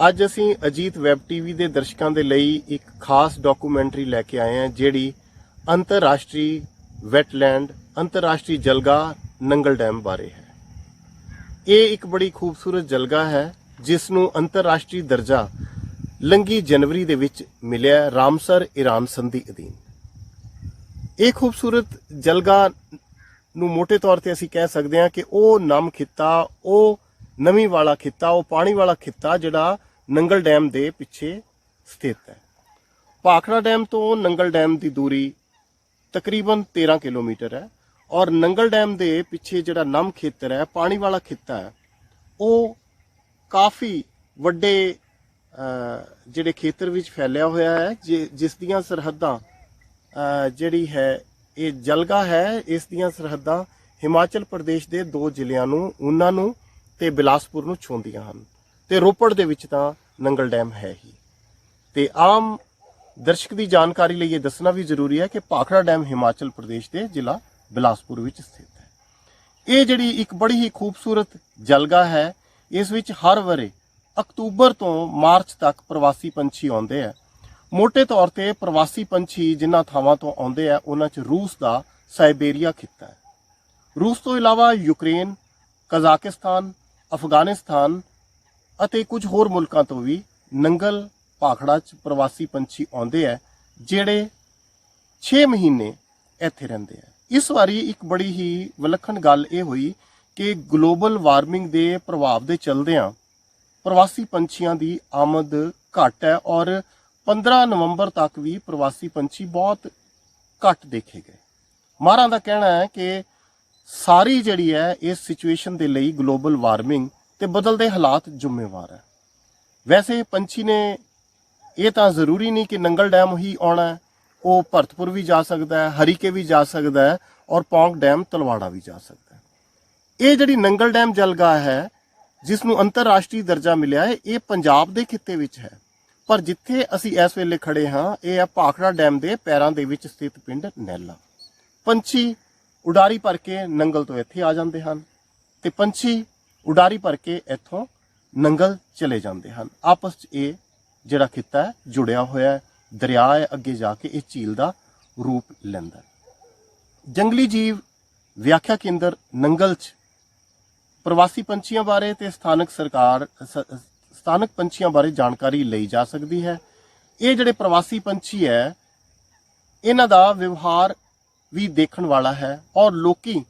ਅੱਜ ਅਸੀਂ Ajit web TV ਦੇ ਦਰਸ਼ਕਾਂ ਦੇ ਲਈ ਇੱਕ ਖਾਸ ਡਾਕੂਮੈਂਟਰੀ ਲੈ ਕੇ ਆਏ ਹਾਂ ਜਿਹੜੀ ਅੰਤਰਰਾਸ਼ਟਰੀ ਵੈਟਲੈਂਡ ਅੰਤਰਰਾਸ਼ਟਰੀ ਜਲਗਾ ਨੰਗਲ ਡੈਮ ਬਾਰੇ ਹੈ। ਇਹ ਇੱਕ ਬੜੀ ਖੂਬਸੂਰਤ ਜਲਗਾ ਹੈ ਜਿਸ ਨੂੰ ਅੰਤਰਰਾਸ਼ਟਰੀ ਦਰਜਾ ਲੰਘੀ ਜਨਵਰੀ ਦੇ ਵਿੱਚ ਮਿਲਿਆ ਰਾਮਸਰ ਈਰਾਨ ਸੰਧੀ ਅਧੀਨ। ਇਹ ਖੂਬਸੂਰਤ ਜਲਗਾ ਨੂੰ ਮੋٹے ਤੌਰ ਤੇ ਅਸੀਂ ਕਹਿ ਸਕਦੇ ਹਾਂ ਕਿ ਉਹ ਨਮ ਖਿੱਤਾ, ਉਹ ਨਮੀ ਵਾਲਾ ਖਿੱਤਾ, ਉਹ ਪਾਣੀ ਵਾਲਾ ਖਿੱਤਾ ਜਿਹੜਾ ਨੰਗਲ ਡੈਮ ਦੇ ਪਿੱਛੇ ਸਥਿਤ ਹੈ। ਭਾਖੜਾ ਡੈਮ ਤੋਂ ਨੰਗਲ ਡੈਮ ਦੀ ਦੂਰੀ ਤਕਰੀਬਨ 13 ਕਿਲੋਮੀਟਰ ਹੈ ਔਰ ਨੰਗਲ ਡੈਮ ਦੇ ਪਿੱਛੇ ਜਿਹੜਾ ਨਮ ਖੇਤਰ ਹੈ, ਪਾਣੀ ਵਾਲਾ ਖਿੱਤਾ ਹੈ, ਉਹ ਕਾਫੀ ਵੱਡੇ ਜਿਹੜੇ ਖੇਤਰ ਵਿੱਚ ਫੈਲਿਆ ਹੋਇਆ ਹੈ ਜਿਸ ਦੀਆਂ ਸਰਹੱਦਾਂ ਜਿਹੜੀ ਹੈ ਇਹ ਜਲਗਾ ਹੈ, ਇਸ ਦੀਆਂ ਸਰਹੱਦਾਂ ਹਿਮਾਚਲ ਪ੍ਰਦੇਸ਼ ਦੇ 2 ਜ਼ਿਲ੍ਹਿਆਂ ਨੂੰ, ਊਨਾ ਨੂੰ ਤੇ ਬਿਲਾਸਪੁਰ ਨੂੰ ਛੂੰਹਦੀਆਂ ਹਨ ਤੇ ਰੋਪੜ ਦੇ ਵਿੱਚ ਤਾਂ ਨੰਗਲ ਡੈਮ ਹੈ ਹੀ। ਤੇ ਆਮ ਦਰਸ਼ਕ ਦੀ ਜਾਣਕਾਰੀ ਲਈ ਇਹ ਦੱਸਣਾ ਵੀ ਜ਼ਰੂਰੀ ਹੈ ਕਿ ਭਾਖੜਾ ਡੈਮ ਹਿਮਾਚਲ ਪ੍ਰਦੇਸ਼ ਦੇ ਜ਼ਿਲ੍ਹਾ ਬਿਲਾਸਪੁਰ ਵਿੱਚ ਸਥਿਤ ਹੈ। ਇਹ ਜਿਹੜੀ ਇੱਕ ਬੜੀ ਹੀ ਖੂਬਸੂਰਤ ਜਲਗਾ ਹੈ, ਇਸ ਵਿੱਚ ਹਰ ਵਰੇ ਅਕਤੂਬਰ ਤੋਂ ਮਾਰਚ ਤੱਕ ਪ੍ਰਵਾਸੀ ਪੰਛੀ ਆਉਂਦੇ ਆ। ਮੋٹے ਤੌਰ ਤੇ ਪ੍ਰਵਾਸੀ ਪੰਛੀ ਜਿਨ੍ਹਾਂ ਥਾਵਾਂ ਤੋਂ ਆਉਂਦੇ ਆ ਉਹਨਾਂ 'ਚ ਰੂਸ ਦਾ ਸਾਈਬੇਰੀਆ ਖਿੱਤਾ ਹੈ। ਰੂਸ ਤੋਂ ਇਲਾਵਾ ਯੂਕਰੇਨ, ਕਜ਼ਾਕਿਸਤਾਨ, ਅਫਗਾਨਿਸਤਾਨ ਅਤੇ ਕੁਝ ਹੋਰ ਮੁਲਕਾਂ ਤੋਂ ਵੀ ਨੰਗਲ ਭਾਖੜਾ 'ਚ ਪ੍ਰਵਾਸੀ ਪੰਛੀ ਆਉਂਦੇ ਆ ਜਿਹੜੇ 6 ਮਹੀਨੇ ਇੱਥੇ ਰਹਿੰਦੇ ਆ। ਇਸ ਵਾਰੀ ਇੱਕ ਬੜੀ ਹੀ ਵਿਲੱਖਣ ਗੱਲ ਇਹ ਹੋਈ ਕਿ ਗਲੋਬਲ ਵਾਰਮਿੰਗ ਦੇ ਪ੍ਰਭਾਵ ਦੇ ਚਲਦਿਆਂ ਪ੍ਰਵਾਸੀ ਪੰਛੀਆਂ ਦੀ ਆਮਦ ਘੱਟ ਹੈ ਔਰ 15 ਨਵੰਬਰ ਤੱਕ ਵੀ ਪ੍ਰਵਾਸੀ ਪੰਛੀ ਬਹੁਤ ਘੱਟ ਦੇਖੇ ਗਏ। ਮਾਹਰਾਂ ਦਾ ਕਹਿਣਾ ਹੈ ਕਿ ਸਾਰੀ ਜਿਹੜੀ ਹੈ ਇਸ ਸਿਚੁਏਸ਼ਨ ਦੇ ਲਈ ਗਲੋਬਲ ਵਾਰਮਿੰਗ ਤੇ ਬਦਲਦੇ ਹਾਲਾਤ ਜ਼ਿੰਮੇਵਾਰ ਹੈ। ਵੈਸੇ ਪੰਛੀ ਨੇ ਇਹ ਤਾਂ ਜ਼ਰੂਰੀ ਨਹੀਂ ਕਿ ਨੰਗਲ ਡੈਮ ਹੀ ਆਉਣਾ ਹੈ, ਉਹ ਭਰਤਪੁਰ ਵੀ ਜਾ ਸਕਦਾ ਹੈ, ਹਰੀਕੇ ਵੀ ਜਾ ਸਕਦਾ ਹੈ ਔਰ ਪੌਂਕ ਡੈਮ ਤਲਵਾੜਾ ਵੀ ਜਾ ਸਕਦਾ ਹੈ। ਇਹ ਜਿਹੜੀ ਨੰਗਲ ਡੈਮ ਜਲਗਾ ਹੈ ਜਿਸ ਨੂੰ ਅੰਤਰਰਾਸ਼ਟਰੀ ਦਰਜਾ ਮਿਲਿਆ ਹੈ, ਇਹ ਪੰਜਾਬ ਦੇ ਖਿੱਤੇ ਵਿੱਚ ਹੈ, ਪਰ ਜਿੱਥੇ ਅਸੀਂ ਇਸ ਵੇਲੇ ਖੜੇ ਹਾਂ ਇਹ ਹੈ ਭਾਖੜਾ ਡੈਮ ਦੇ ਪੈਰਾਂ ਦੇ ਵਿੱਚ ਸਥਿਤ ਪਿੰਡ ਨੈਲਾ। ਪੰਛੀ ਉਡਾਰੀ ਭਰ ਕੇ ਨੰਗਲ ਤੋਂ ਇੱਥੇ ਆ ਜਾਂਦੇ ਹਨ ਤੇ ਪੰਛੀ ਉਡਾਰੀ ਭਰ ਕੇ ਇੱਥੋਂ ਨੰਗਲ ਚਲੇ ਜਾਂਦੇ ਹਨ। ਆਪਸ 'ਚ ਇਹ ਜਿਹੜਾ ਖਿੱਤਾ ਹੈ ਜੁੜਿਆ ਹੋਇਆ ਹੈ, ਦਰਿਆ ਹੈ, ਅੱਗੇ ਜਾ ਕੇ ਇਹ ਝੀਲ ਦਾ ਰੂਪ ਲੈਂਦਾ। ਜੰਗਲੀ ਜੀਵ ਵਿਆਖਿਆ ਕੇਂਦਰ ਨੰਗਲ 'ਚ ਪ੍ਰਵਾਸੀ ਪੰਛੀਆਂ ਬਾਰੇ ਤੇ ਸਥਾਨਕ ਪੰਛੀਆਂ ਬਾਰੇ ਜਾਣਕਾਰੀ ਲਈ ਜਾ ਸਕਦੀ ਹੈ। ਇਹ ਜਿਹੜੇ ਪ੍ਰਵਾਸੀ ਪੰਛੀ ਹੈ ਇਹਨਾਂ ਦਾ ਵਿਵਹਾਰ ਵੀ ਦੇਖਣ ਵਾਲਾ ਹੈ ਔਰ ਲੋਕੀ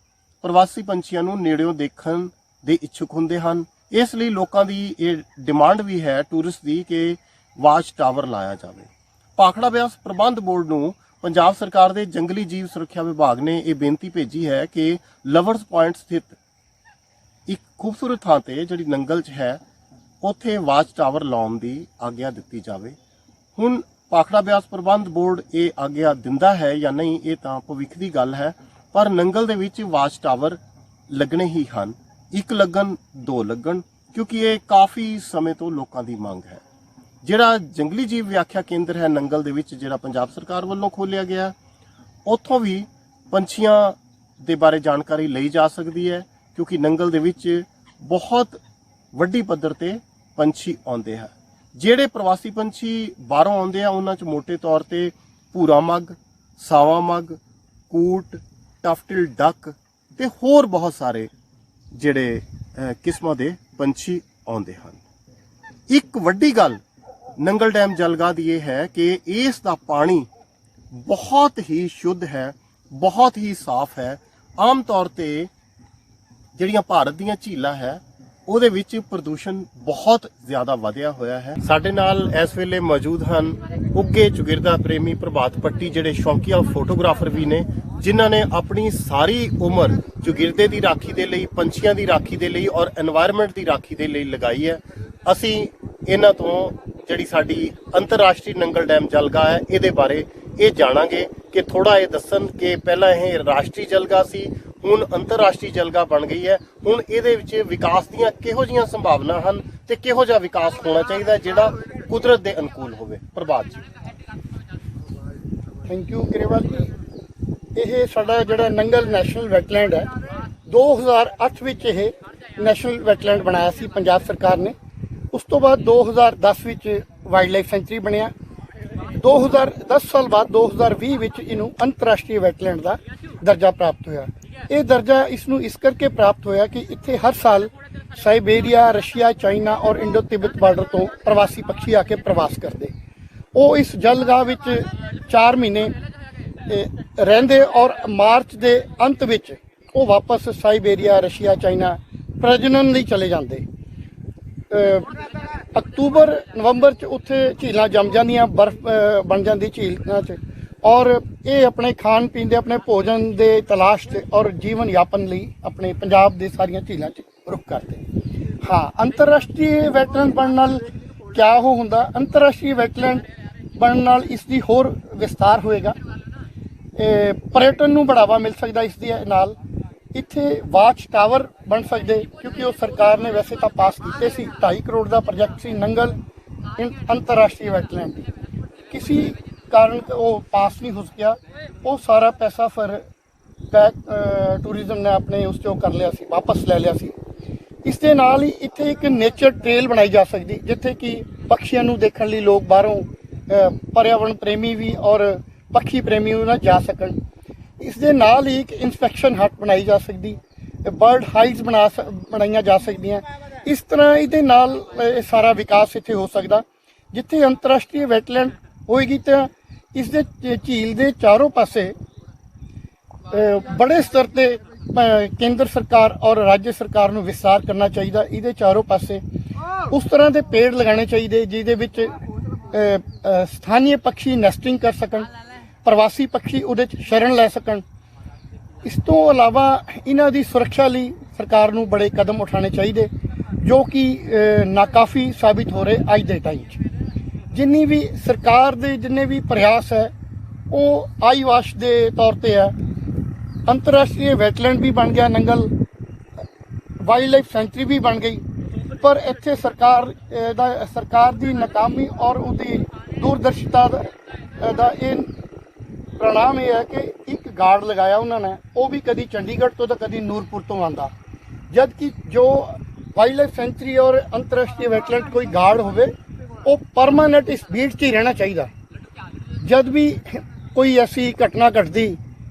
ਪ੍ਰਵਾਸੀ ਪੰਛੀਆਂ ਨੂੰ ਨੇੜਿਓਂ ਦੇਖਣ ਦੇ ਇੱਛੁਕ ਹੁੰਦੇ ਹਨ। ਇਸ ਲਈ ਲੋਕਾਂ ਦੀ ਇਹ ਡਿਮਾਂਡ ਵੀ ਹੈ ਟੂਰਿਸਟ ਦੀ ਕਿ ਵਾਚ ਟਾਵਰ ਲਾਇਆ ਜਾਵੇ। ਭਾਖੜਾ ਬਿਆਸ ਪ੍ਰਬੰਧ ਬੋਰਡ ਨੂੰ ਪੰਜਾਬ ਸਰਕਾਰ ਦੇ ਜੰਗਲੀ ਜੀਵ ਸੁਰੱਖਿਆ ਵਿਭਾਗ ਨੇ ਇਹ ਬੇਨਤੀ ਭੇਜੀ ਹੈ ਕਿ ਲਵਰਸ ਪੁਆਇੰਟ ਸਥਿਤ ਇੱਕ ਖੂਬਸੂਰਤ ਥਾਂ ਤੇ ਜਿਹੜੀ ਨੰਗਲ 'ਚ ਹੈ ਉੱਥੇ ਵਾਚ ਟਾਵਰ ਲਾਉਣ ਦੀ ਆਗਿਆ ਦਿੱਤੀ ਜਾਵੇ। ਹੁਣ ਭਾਖੜਾ ਬਿਆਸ ਪ੍ਰਬੰਧ ਬੋਰਡ ਇਹ ਆਗਿਆ ਦਿੰਦਾ ਹੈ ਜਾਂ ਨਹੀਂ ਇਹ ਤਾਂ ਭਵਿੱਖ ਦੀ ਗੱਲ ਹੈ, ਪਰ ਨੰਗਲ ਦੇ ਵਿੱਚ ਵਾਚ ਟਾਵਰ ਲੱਗਣੇ ਹੀ ਹਨ। 1 ਲੱਗਣ 2 ਲੱਗਣ, ਕਿਉਂਕਿ ਇਹ ਕਾਫੀ ਸਮੇਂ ਤੋਂ ਲੋਕਾਂ ਦੀ ਮੰਗ ਹੈ। ਜਿਹੜਾ ਜੰਗਲੀ ਜੀਵ ਵਿਆਖਿਆ ਕੇਂਦਰ ਹੈ ਨੰਗਲ ਦੇ ਵਿੱਚ ਜਿਹੜਾ ਪੰਜਾਬ ਸਰਕਾਰ ਵੱਲੋਂ ਖੋਲ੍ਹਿਆ ਗਿਆ, ਉੱਥੋਂ ਵੀ ਪੰਛੀਆਂ ਦੇ ਬਾਰੇ ਜਾਣਕਾਰੀ ਲਈ ਜਾ ਸਕਦੀ ਹੈ ਕਿਉਂਕਿ ਨੰਗਲ ਦੇ ਵਿੱਚ ਬਹੁਤ ਵੱਡੀ ਪੱਧਰ ਤੇ ਪੰਛੀ ਆਉਂਦੇ ਹਨ। ਜਿਹੜੇ ਪ੍ਰਵਾਸੀ ਪੰਛੀ ਬਾਹਰੋਂ ਆਉਂਦੇ ਆ ਉਹਨਾਂ 'ਚ ਮੋٹے ਤੌਰ ਤੇ ਭੂਰਾ ਮੱਗ, ਸਾਵਾ ਮੱਗ, ਕੂਟ, ਟਫਟਿਲ ਡੱਕ ਤੇ ਹੋਰ ਬਹੁਤ ਸਾਰੇ ਜਿਹੜੇ ਕਿਸਮਾਂ ਦੇ ਪੰਛੀ ਆਉਂਦੇ ਹਨ। ਇੱਕ ਵੱਡੀ ਗੱਲ ਨੰਗਲ ਡੈਮ ਜਲਗਾ ਦੀ ਇਹ ਹੈ ਕਿ ਇਸ ਦਾ ਪਾਣੀ ਬਹੁਤ ਹੀ ਸ਼ੁੱਧ ਹੈ, ਬਹੁਤ ਹੀ ਸਾਫ਼ ਹੈ। ਆਮ ਤੌਰ ਤੇ ਜਿਹੜੀਆਂ ਭਾਰਤ ਦੀਆਂ ਝੀਲਾਂ ਹੈ ਉਹਦੇ ਵਿੱਚ ਪ੍ਰਦੂਸ਼ਣ ਬਹੁਤ ਜ਼ਿਆਦਾ ਵਧਿਆ ਹੋਇਆ ਹੈ। ਸਾਡੇ ਨਾਲ ਇਸ ਵੇਲੇ ਮੌਜੂਦ ਹਨ ਉੱਗੇ ਚੁਗਿਰਦਾ ਪ੍ਰੇਮੀ ਪ੍ਰਭਾਤ ਪੱਟੀ ਜਿਹੜੇ ਸ਼ੌਕੀਆ ਫੋਟੋਗ੍ਰਾਫਰ ਵੀ ਨੇ ਜਿਨ੍ਹਾਂ ਨੇ ਆਪਣੀ ਸਾਰੀ ਉਮਰ ਚੁਗਿਰਦੇ ਦੀ ਰਾਖੀ ਦੇ ਲਈ, ਪੰਛੀਆਂ ਦੀ ਰਾਖੀ ਦੇ ਲਈ ਔਰ এনवायरमेंट ਦੀ ਰਾਖੀ ਦੇ ਲਈ ਲਗਾਈ ਹੈ। ਅਸੀਂ ਇਹਨਾਂ ਤੋਂ ਜਿਹੜੀ ਸਾਡੀ ਅੰਤਰਰਾਸ਼ਟਰੀ ਨੰਗਲ ਡੈਮ ਜਲਗਾ ਹੈ ਇਹਦੇ ਬਾਰੇ ਇਹ ਜਾਣਾਂਗੇ ਕਿ ਥੋੜਾ ਇਹ ਦੱਸਣ ਕਿ ਪਹਿਲਾਂ ਇਹ ਰਾਸ਼ਟਰੀ ਜਲਗਾ ਸੀ, ਹੁਣ ਅੰਤਰਰਾਸ਼ਟਰੀ ਜਲਗਾ ਬਣ ਗਈ ਹੈ। ਹੁਣ ਇਹਦੇ ਵਿੱਚ ਵਿਕਾਸ ਦੀਆਂ ਕਿਹੋ ਜਿਹੀਆਂ ਸੰਭਾਵਨਾ ਹਨ ਤੇ ਕਿਹੋ ਜਿਹਾ ਵਿਕਾਸ ਹੋਣਾ ਚਾਹੀਦਾ ਜਿਹੜਾ ਕੁਦਰਤ ਦੇ ਅਨੁਕੂਲ ਹੋਵੇ। ਪ੍ਰਭਾਤ ਜੀ। ਥੈਂਕ ਯੂ ਗਰੇਵਾਲ ਜੀ। ਇਹ ਸਾਡਾ ਜਿਹੜਾ ਨੰਗਲ ਨੈਸ਼ਨਲ ਵੈਟਲੈਂਡ ਹੈ 2008 ਵਿੱਚ ਇਹ ਨੈਸ਼ਨਲ ਵੈਟਲੈਂਡ ਬਣਾਇਆ ਸੀ ਪੰਜਾਬ ਸਰਕਾਰ ਨੇ ਉਸ ਤੋਂ ਬਾਅਦ 2010 ਵਿੱਚ ਵਾਈਲਡ ਲਾਈਫ ਸੈਂਚੁਰੀ ਬਣਿਆ। 10 ਸਾਲ ਬਾਅਦ 2020 ਵਿੱਚ ਇਹਨੂੰ ਅੰਤਰਰਾਸ਼ਟਰੀ ਵੈਟਲੈਂਡ ਦਾ ਦਰਜਾ ਪ੍ਰਾਪਤ ਹੋਇਆ। ਇਹ ਦਰਜਾ ਇਸ ਨੂੰ ਇਸ ਕਰਕੇ ਪ੍ਰਾਪਤ ਹੋਇਆ ਕਿ ਇੱਥੇ ਹਰ ਸਾਲ ਸਾਈਬੇਰੀਆ, ਰਸ਼ੀਆ, ਚਾਈਨਾ ਔਰ ਇੰਡੋ ਤਿੱਬਤ ਬਾਰਡਰ ਤੋਂ ਪ੍ਰਵਾਸੀ ਪੰਛੀ ਆ ਕੇ ਪ੍ਰਵਾਸ ਕਰਦੇ। ਉਹ ਇਸ ਜਲਗਾਹ ਵਿੱਚ 4 ਮਹੀਨੇ ਰਹਿੰਦੇ ਔਰ ਮਾਰਚ ਦੇ ਅੰਤ ਵਿੱਚ ਉਹ ਵਾਪਸ ਸਾਈਬੇਰੀਆ, ਰਸ਼ੀਆ, ਚਾਈਨਾ ਪ੍ਰਜਨਨ ਲਈ ਚਲੇ ਜਾਂਦੇ। ਅਕਤੂਬਰ, ਨਵੰਬਰ 'ਚ ਉੱਥੇ ਝੀਲਾਂ ਜੰਮ ਜਾਂਦੀਆਂ, ਬਰਫ਼ ਬਣ ਜਾਂਦੀ ਝੀਲਾਂ 'ਚ, ਔਰ ਇਹ ਆਪਣੇ ਖਾਣ ਪੀਣ ਦੇ, ਆਪਣੇ ਭੋਜਨ ਦੇ ਤਲਾਸ਼ 'ਚ ਔਰ ਜੀਵਨ ਯਾਪਨ ਲਈ ਆਪਣੇ ਪੰਜਾਬ ਦੇ ਸਾਰੀਆਂ ਝੀਲਾਂ 'ਚ ਰੁਕ ਕਰਦੇ। ਹਾਂ, ਅੰਤਰਰਾਸ਼ਟਰੀ ਵੈਟਲੈਂਡ ਬਣਨ ਨਾਲ ਕਿਆ ਉਹ ਹੁੰਦਾ? ਅੰਤਰਰਾਸ਼ਟਰੀ ਵੈਟਲੈਂਡ ਬਣਨ ਨਾਲ ਇਸ ਦੀ ਹੋਰ ਵਿਸਤਾਰ ਹੋਏਗਾ, ਪਰਯਟਨ ਨੂੰ ਬੜਾਵਾ ਮਿਲ ਸਕਦਾ। ਇਸ ਦੇ ਨਾਲ ਇੱਥੇ ਵਾਚ ਟਾਵਰ ਬਣ ਸਕਦੇ, ਕਿਉਂਕਿ ਉਹ ਸਰਕਾਰ ਨੇ ਵੈਸੇ ਤਾਂ ਪਾਸ ਕੀਤੇ ਸੀ। 2.5 ਕਰੋੜ ਦਾ ਪ੍ਰੋਜੈਕਟ ਸੀ ਨੰਗਲ ਅੰਤਰਰਾਸ਼ਟਰੀ ਵੈਟਲੈਂਡ ਦੀ, ਕਿਸੇ ਕਾਰਨ ਉਹ ਪਾਸ ਨਹੀਂ ਹੋ ਸਕਿਆ। ਉਹ ਸਾਰਾ ਪੈਸਾ ਫਿਰ ਟੂਰਿਜ਼ਮ ਨੇ ਆਪਣੇ ਉਸ 'ਚੋਂ ਕਰ ਲਿਆ ਸੀ, ਵਾਪਸ ਲੈ ਲਿਆ ਸੀ। ਇਸ ਦੇ ਨਾਲ ਹੀ ਇੱਥੇ ਇੱਕ ਨੇਚਰ ਟ੍ਰੇਲ ਬਣਾਈ ਜਾ ਸਕਦੀ, ਜਿੱਥੇ ਕਿ ਪੰਛੀਆਂ ਨੂੰ ਦੇਖਣ ਲਈ ਲੋਕ ਬਾਹਰੋਂ ਪਰਿਆਵਰਣ ਪ੍ਰੇਮੀ ਵੀ ਔਰ ਪੱਖੀ ਪ੍ਰੇਮੀ ਵੀ ਨਾ ਜਾ ਸਕਣ। ਇਸ ਦੇ ਨਾਲ ਹੀ ਇੱਕ ਇਨਸਪੈਕਸ਼ਨ ਹਟ ਬਣਾਈ ਜਾ ਸਕਦੀ, ਬਰਡ ਹਾਈਟਸ ਬਣਾਈਆਂ ਜਾ ਸਕਦੀਆਂ। ਇਸ ਤਰ੍ਹਾਂ ਇਹਦੇ ਨਾਲ ਇਹ ਸਾਰਾ ਵਿਕਾਸ ਇੱਥੇ ਹੋ ਸਕਦਾ। ਜਿੱਥੇ ਅੰਤਰਰਾਸ਼ਟਰੀ ਵੈਟਲੈਂਡ ਹੋਏਗੀ ਤਾਂ ਇਸ ਦੇ ਝੀਲ ਦੇ ਚਾਰੋਂ ਪਾਸੇ ਬੜੇ ਸਤਰ ਤੇ ਕੇਂਦਰ ਸਰਕਾਰ ਔਰ ਰਾਜ ਸਰਕਾਰ ਨੂੰ ਵਿਸਤਾਰ ਕਰਨਾ ਚਾਹੀਦਾ। ਇਹਦੇ ਚਾਰੋਂ ਪਾਸੇ ਉਸ ਤਰ੍ਹਾਂ ਦੇ ਪੇੜ ਲਗਾਉਣੇ ਚਾਹੀਦੇ ਜਿਹਦੇ ਵਿੱਚ ਸਥਾਨੀ ਪੰਛੀ ਨੈਸਟਿੰਗ ਕਰ ਸਕਣ, ਪ੍ਰਵਾਸੀ ਪੰਛੀ ਉਹਦੇ 'ਚ ਸ਼ਰਨ ਲੈ ਸਕਣ। ਇਸ ਤੋਂ ਇਲਾਵਾ ਇਹਨਾਂ ਦੀ ਸੁਰੱਖਿਆ ਲਈ ਸਰਕਾਰ ਨੂੰ ਬੜੇ ਕਦਮ ਉਠਾਉਣੇ ਚਾਹੀਦੇ, ਜੋ ਕਿ ਨਾਕਾਫੀ ਸਾਬਿਤ ਹੋ ਰਹੇ ਅੱਜ ਦੇ ਟਾਈਮ 'ਚ। ਜਿੰਨੀ ਵੀ ਸਰਕਾਰ ਦੇ ਜਿੰਨੇ ਵੀ ਪ੍ਰਯਾਸ ਹੈ ਉਹ ਆਈ ਵਾਸ਼ ਦੇ ਤੌਰ ਤੇ ਹੈ। ਅੰਤਰਰਾਸ਼ਟਰੀ ਵੈਟਲੈਂਡ ਵੀ ਬਣ ਗਿਆ, ਨੰਗਲ ਵਾਈਲਡ ਲਾਈਫ ਸੈਂਚੁਰੀ ਵੀ ਬਣ ਗਈ, ਪਰ ਇੱਥੇ ਸਰਕਾਰ ਦੀ ਨਾਕਾਮੀ ਔਰ ਉਹਦੀ ਦੂਰਦਰਸ਼ਿਤਾ ਦਾ ਇਹ ਪ੍ਰਣਾਮ ਇਹ ਹੈ ਕਿ ਇੱਕ ਗਾਰਡ ਲਗਾਇਆ ਉਹਨਾਂ ਨੇ, ਉਹ ਵੀ ਕਦੀ ਚੰਡੀਗੜ੍ਹ ਤੋਂ ਤਾਂ ਕਦੀ ਨੂਰਪੁਰ ਤੋਂ ਆਉਂਦਾ, ਜਦ ਕਿ ਜੋ ਵਾਈਲਡ ਲਾਈਫ ਸੈਂਚੁਰੀ ਔਰ ਅੰਤਰਰਾਸ਼ਟਰੀ ਵੈਟਲੈਂਡ ਕੋਈ ਗਾਰਡ ਹੋਵੇ ਉਹ ਪਰਮਾਨੈਂਟ ਇਸ ਬੀਟ 'ਚ ਹੀ ਰਹਿਣਾ ਚਾਹੀਦਾ। ਜਦ ਵੀ ਕੋਈ ਐਸੀ ਘਟਨਾ ਘਟਦੀ,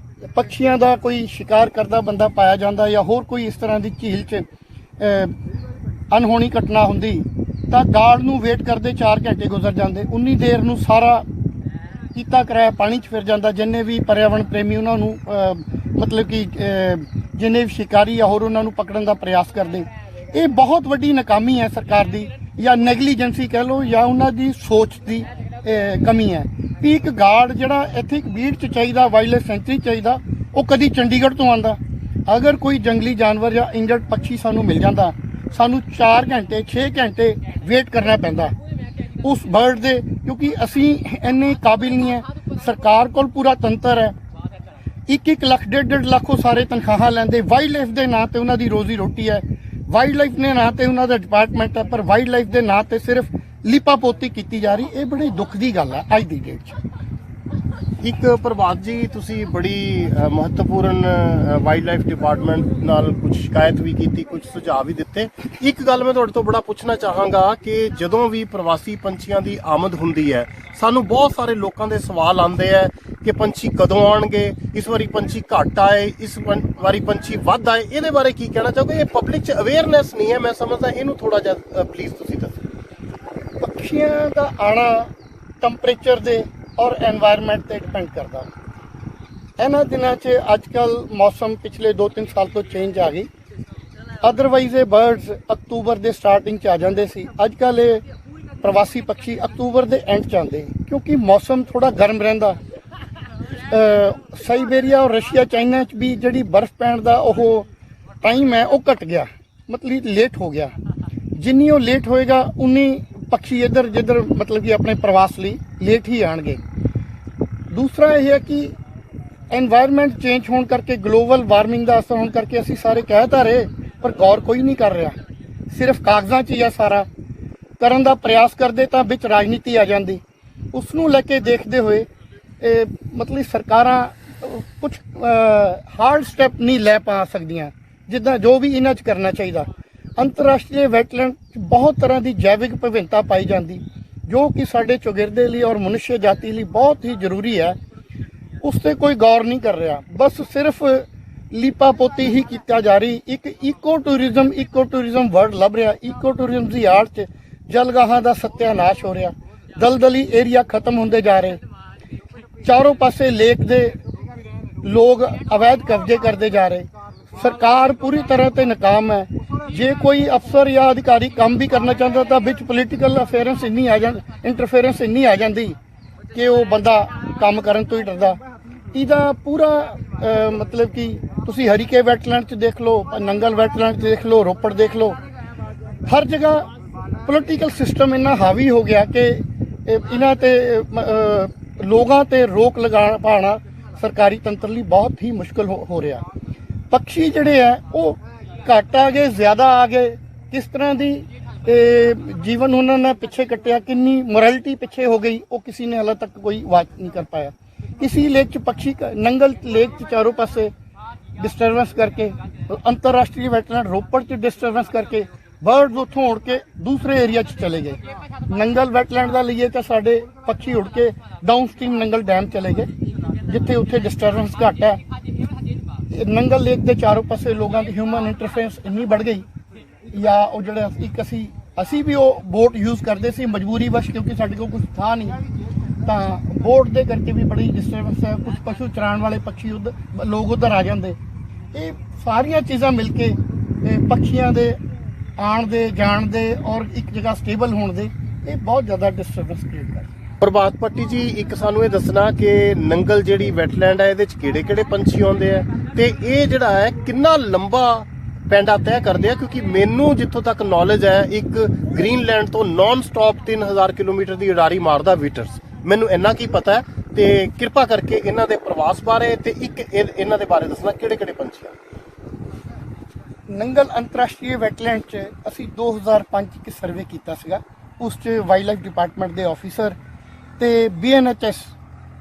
ਪੰਛੀਆਂ ਦਾ ਕੋਈ ਸ਼ਿਕਾਰ ਕਰਦਾ ਬੰਦਾ ਪਾਇਆ ਜਾਂਦਾ ਜਾਂ ਹੋਰ ਕੋਈ ਇਸ ਤਰ੍ਹਾਂ ਦੀ ਝੀਲ 'ਚ ਅਨਹੋਣੀ ਘਟਨਾ ਹੁੰਦੀ, ਤਾਂ ਗਾਰਡ ਨੂੰ ਵੇਟ ਕਰਦੇ 4 ਘੰਟੇ ਗੁਜ਼ਰ ਜਾਂਦੇ। ਉਨੀ ਦੇਰ ਨੂੰ ਸਾਰਾ ਕੀਤਾ ਕਰਾਇਆ ਪਾਣੀ 'ਚ ਫਿਰ ਜਾਂਦਾ। ਜਿੰਨੇ ਵੀ ਪਰਿਆਵਰਣ ਪ੍ਰੇਮੀ ਉਹਨਾਂ ਨੂੰ ਮਤਲਬ ਕਿ ਜਿੰਨੇ ਵੀ ਸ਼ਿਕਾਰੀ ਜਾਂ ਹੋਰ ਉਹਨਾਂ ਨੂੰ ਪਕੜਨ ਦਾ ਪ੍ਰਯਾਸ ਕਰਦੇ। ਇਹ ਬਹੁਤ ਵੱਡੀ ਨਾਕਾਮੀ ਹੈ ਸਰਕਾਰ ਦੀ, ਜਾਂ ਨੈਗਲੀਜੈਂਸੀ ਕਹਿ ਲਓ, ਜਾਂ ਉਹਨਾਂ ਦੀ ਸੋਚ ਦੀ ਕਮੀ ਹੈ ਵੀ ਇੱਕ ਗਾਰਡ ਜਿਹੜਾ ਇੱਥੇ ਇੱਕ ਬੀਟ 'ਚ ਚਾਹੀਦਾ, ਵਾਈਲਡ ਲਾਈਫ ਸੈਂਚੁਰੀ ਚਾਹੀਦਾ, ਉਹ ਕਦੀ ਚੰਡੀਗੜ੍ਹ ਤੋਂ ਆਉਂਦਾ। ਅਗਰ ਕੋਈ ਜੰਗਲੀ ਜਾਨਵਰ ਜਾਂ ਇੰਜਰਡ ਪੰਛੀ ਸਾਨੂੰ ਮਿਲ ਜਾਂਦਾ, ਸਾਨੂੰ 4 ਘੰਟੇ 6 ਘੰਟੇ ਵੇਟ ਕਰਨਾ ਪੈਂਦਾ ਉਸ ਬਰਡ ਦੇ, ਕਿਉਂਕਿ ਅਸੀਂ ਇੰਨੇ ਕਾਬਿਲ ਨਹੀਂ ਹੈ। ਸਰਕਾਰ ਕੋਲ ਪੂਰਾ ਤੰਤਰ ਹੈ, 1-1 ਲੱਖ 1.5 ਲੱਖ ਉਹ ਸਾਰੇ ਤਨਖਾਹਾਂ ਲੈਂਦੇ। ਵਾਈਲਡ ਲਾਈਫ ਦੇ ਨਾਂ ਤੇ ਉਹਨਾਂ ਦੀ ਰੋਜ਼ੀ ਰੋਟੀ ਹੈ, ਵਾਈਲਡ ਲਾਈਫ ਦੇ ਨਾਂ ਤੇ ਉਹਨਾਂ ਦਾ ਡਿਪਾਰਟਮੈਂਟ ਹੈ, ਪਰ ਵਾਈਲਡ ਲਾਈਫ ਦੇ ਨਾਂ ਤੇ ਸਿਰਫ ਲਿਪਾਪੋਤੀ ਕੀਤੀ ਜਾ ਰਹੀ। ਇਹ ਬੜੀ ਦੁੱਖ ਦੀ ਗੱਲ ਹੈ ਅੱਜ ਦੀ ਡੇਟ 'ਚ। ਇੱਕ ਪ੍ਰਭਾਤ ਜੀ, ਤੁਸੀਂ ਬੜੀ ਮਹੱਤਵਪੂਰਨ ਵਾਈਲਡ ਲਾਈਫ ਡਿਪਾਰਟਮੈਂਟ ਨਾਲ ਕੁਝ ਸ਼ਿਕਾਇਤ ਵੀ ਕੀਤੀ, ਕੁਝ ਸੁਝਾਅ ਵੀ ਦਿੱਤੇ। ਇੱਕ ਗੱਲ ਮੈਂ ਤੁਹਾਡੇ ਤੋਂ ਬੜਾ ਪੁੱਛਣਾ ਚਾਹਾਂਗਾ ਕਿ ਜਦੋਂ ਵੀ ਪ੍ਰਵਾਸੀ ਪੰਛੀਆਂ ਦੀ ਆਮਦ ਹੁੰਦੀ ਹੈ, ਸਾਨੂੰ ਬਹੁਤ ਸਾਰੇ ਲੋਕਾਂ ਦੇ ਸਵਾਲ ਆਉਂਦੇ ਆ ਕਿ ਪੰਛੀ ਕਦੋਂ ਆਉਣਗੇ, ਇਸ ਵਾਰੀ ਪੰਛੀ ਘੱਟ ਆਏ, ਇਸ ਵਾਰੀ ਪੰਛੀ ਵੱਧ ਆਏ। ਇਹਦੇ ਬਾਰੇ ਕੀ ਕਹਿਣਾ ਚਾਹੋਗੇ? ਇਹ ਪਬਲਿਕ 'ਚ ਅਵੇਅਰਨੈਸ ਨਹੀਂ ਹੈ, ਮੈਂ ਸਮਝਦਾ। ਇਹਨੂੰ ਥੋੜਾ ਜਿਹਾ ਪਲੀਜ਼ ਤੁਸੀਂ ਦੱਸੋ। ਪੰਛੀਆਂ ਦਾ ਆਉਣਾ ਟੈਂਪਰੇਚਰ ਦੇ ਔਰ ਐਨਵਾਇਰਨਮੈਂਟ ਤੇ ਡਿਪੈਂਡ ਕਰਦਾ। ਇਹਨਾਂ ਦਿਨਾਂ 'ਚ ਅੱਜ ਕੱਲ੍ਹ ਮੌਸਮ ਪਿਛਲੇ 2-3 ਸਾਲ ਤੋਂ ਚੇਂਜ ਆ ਗਈ। ਅਦਰਵਾਈਜ਼ ਇਹ ਬਰਡਸ ਅਕਤੂਬਰ ਦੇ ਸਟਾਰਟਿੰਗ 'ਚ ਆ ਜਾਂਦੇ ਸੀ। ਅੱਜ ਕੱਲ੍ਹ ਇਹ ਪ੍ਰਵਾਸੀ ਪੰਛੀ ਅਕਤੂਬਰ ਦੇ ਐਂਡ 'ਚ ਆਉਂਦੇ, ਕਿਉਂਕਿ ਮੌਸਮ ਥੋੜਾ ਗਰਮ ਰਹਿੰਦਾ। ਸਾਈਬੇਰੀਆ ਔਰ ਰਸ਼ੀਆ, ਚਾਈਨਾ 'ਚ ਵੀ ਜਿਹੜੀ ਬਰਫ਼ ਪੈਣ ਦਾ ਉਹ ਟਾਈਮ ਹੈ ਉਹ ਘਟ ਗਿਆ, ਮਤਲਬ ਲੇਟ ਹੋ ਗਿਆ। ਜਿੰਨੀ ਉਹ ਲੇਟ ਹੋਏਗਾ ਉਨੀ ਪੰਛੀ ਇੱਧਰ ਜਿੱਧਰ ਮਤਲਬ ਕਿ ਆਪਣੇ ਪ੍ਰਵਾਸ ਲਈ ਲੇਟ ਹੀ ਆਉਣਗੇ। ਦੂਸਰਾ ਇਹ ਹੈ ਕਿ ਐਨਵਾਇਰਨਮੈਂਟ ਚੇਂਜ ਹੋਣ ਕਰਕੇ, ਗਲੋਬਲ ਵਾਰਮਿੰਗ ਦਾ ਅਸਰ ਹੋਣ ਕਰਕੇ ਅਸੀਂ ਸਾਰੇ ਕਹਿ ਤਾਂ ਰਹੇ, ਪਰ ਗੌਰ ਕੋਈ ਨਹੀਂ ਕਰ ਰਿਹਾ। ਸਿਰਫ ਕਾਗਜ਼ਾਂ 'ਚ ਹੀ ਆ ਸਾਰਾ। ਕਰਨ ਦਾ ਪ੍ਰਯਾਸ ਕਰਦੇ ਤਾਂ ਵਿੱਚ ਰਾਜਨੀਤੀ ਆ ਜਾਂਦੀ। ਉਸ ਨੂੰ ਲੈ ਕੇ ਦੇਖਦੇ ਹੋਏ ਮਤਲਬ ਸਰਕਾਰਾਂ ਕੁਝ ਹਾਰਡ ਸਟੈਪ ਨਹੀਂ ਲੈ ਪਾ ਸਕਦੀਆਂ, ਜਿੱਦਾਂ ਜੋ ਵੀ ਇਹਨਾਂ 'ਚ ਕਰਨਾ ਚਾਹੀਦਾ। ਅੰਤਰਰਾਸ਼ਟਰੀ ਵੈਟਲੈਂਡ 'ਚ ਬਹੁਤ ਤਰ੍ਹਾਂ ਦੀ ਜੈਵਿਕ ਵਿਭਿੰਨਤਾ ਪਾਈ ਜਾਂਦੀ, ਜੋ ਕਿ ਸਾਡੇ ਚੌਗਿਰਦੇ ਲਈ ਔਰ ਮਨੁੱਖ ਜਾਤੀ ਲਈ ਬਹੁਤ ਹੀ ਜ਼ਰੂਰੀ ਹੈ। ਉਸ ਤੇ ਕੋਈ ਗੌਰ ਨਹੀਂ ਕਰ ਰਿਹਾ, ਬਸ ਸਿਰਫ ਲੀਪਾ ਪੋਤੀ ਹੀ ਕੀਤਾ ਜਾ ਰਹੀ। ਇੱਕ ਇਕੋ ਟੂਰਿਜ਼ਮ ਵਰਡ ਲੱਭ ਰਿਹਾ। ਇਕੋ ਟੂਰਿਜ਼ਮ ਦੀ ਆੜ 'ਚ ਜਲਗਾਹਾਂ ਦਾ ਸੱਤਿਆਨਾਸ਼ ਹੋ ਰਿਹਾ, ਦਲਦਲੀ ਏਰੀਆ ਖਤਮ ਹੁੰਦੇ ਜਾ ਰਹੇ, ਚਾਰੋਂ ਪਾਸੇ ਲੇਕ ਦੇ ਲੋਕ ਅਵੈਧ ਕਬਜ਼ੇ ਕਰਦੇ ਜਾ ਰਹੇ। ਸਰਕਾਰ ਪੂਰੀ ਤਰ੍ਹਾਂ ਤੇ ਨਾਕਾਮ ਹੈ। ਜੇ ਕੋਈ ਅਫਸਰ ਜਾਂ ਅਧਿਕਾਰੀ ਕੰਮ ਵੀ ਕਰਨਾ ਚਾਹੁੰਦਾ ਤਾਂ ਵਿੱਚ ਪੋਲੀਟੀਕਲ ਇੰਟਰਫੇਰੈਂਸ ਇੰਨੀ ਆ ਜਾਂਦੀ ਕਿ ਉਹ ਬੰਦਾ ਕੰਮ ਕਰਨ ਤੋਂ ਹੀ ਡਰਦਾ। ਇਹਦਾ ਪੂਰਾ ਮਤਲਬ ਕਿ ਤੁਸੀਂ ਹਰੀਕੇ ਵੈਟਲੈਂਡ 'ਚ ਦੇਖ ਲਓ, ਨੰਗਲ ਵੈਟਲੈਂਡ 'ਚ ਦੇਖ ਲਓ, ਰੋਪੜ ਦੇਖ ਲਓ, ਹਰ ਜਗ੍ਹਾ ਪੋਲੀਟੀਕਲ ਸਿਸਟਮ ਇੰਨਾ ਹਾਵੀ ਹੋ ਗਿਆ ਕਿ ਇਹਨਾਂ ਤੇ ਲੋਕਾਂ ਤੇ ਰੋਕ ਲਗਾ ਪਾਉਣਾ ਸਰਕਾਰੀ ਤੰਤਰ ਲਈ ਬਹੁਤ ਹੀ ਮੁਸ਼ਕਲ ਹੋ ਰਿਹਾ। ਪੰਛੀ ਜਿਹੜੇ ਆ ਉਹ ਘੱਟ ਆ ਗਏ, ਜ਼ਿਆਦਾ ਆ ਗਏ, ਕਿਸ ਤਰ੍ਹਾਂ ਦੀ ਜੀਵਨ ਉਹਨਾਂ ਨੇ ਪਿੱਛੇ ਕੱਟਿਆ, ਕਿੰਨੀ ਮੋਰੈਲਿਟੀ ਪਿੱਛੇ ਹੋ ਗਈ, ਉਹ ਕਿਸੇ ਨੇ ਹਾਲੇ ਤੱਕ ਕੋਈ ਵਾਚ ਨਹੀਂ ਕਰ ਪਾਇਆ। किसी लेक च पक्षी नंगल लेक च चारों पासे डिस्टर्बेंस करके, अंतरराष्ट्रीय वैटलैंड रोपड़ च डिस्टर्बेंस करके बर्ड्स उतों उड़ के दूसरे एरिया च चले गए। नंगल वैटलैंड का लीए तो साढ़े पक्षी उड़ के डाउन स्ट्रीम नंगल डैम चले गए, जिथे उत्थे डिस्टर्बेंस घट है। नंगल लेक के चारों पासे लोगों की ह्यूमन इंटरफेरेंस इन्नी बढ़ गई, या वो जो एक असी भी वो बोट यूज़ करते सी मजबूरी वश, क्योंकि साढ़े को कुछ था नहीं, तो बोट दे करके भी बड़ी डिस्टर्बेंस है। कुछ पशु चराण वाले पक्षी लोग उधर आ जाते। ये सारिया चीज़ां मिल के पक्षियों के आण दे जाण दे और एक जगह स्टेबल होने दे ये बहुत ज़्यादा डिस्टर्बेंस क्रिएट कर। प्रभात भट्टी जी, एक सानू ये दसना कि नंगल जिहड़ी वैटलैंड है, इहदे च किहड़े-किहड़े पंछी आउंदे आ ते ये जिहड़ा है कितना लंबा ਪੈਂਡਾ तय करते हैं, क्योंकि मैनू जितों तक नॉलेज है एक ग्रीनलैंड तो नॉन स्टॉप 3000 किलोमीटर की उडारी मारदा विटर्स, मैनू इन्ना की पता है। तो कृपा करके इन्हां दे प्रवास बारे ते एक इन्हां दे बारे दसना किहड़े-किहड़े पंछी आ। नंगल अंतरराष्ट्रीय वैटलैंड च असी 2005 एक सर्वे किया सीगा, उस च वाइल्ड लाइफ डिपार्टमेंट के ऑफिसर ते BNHS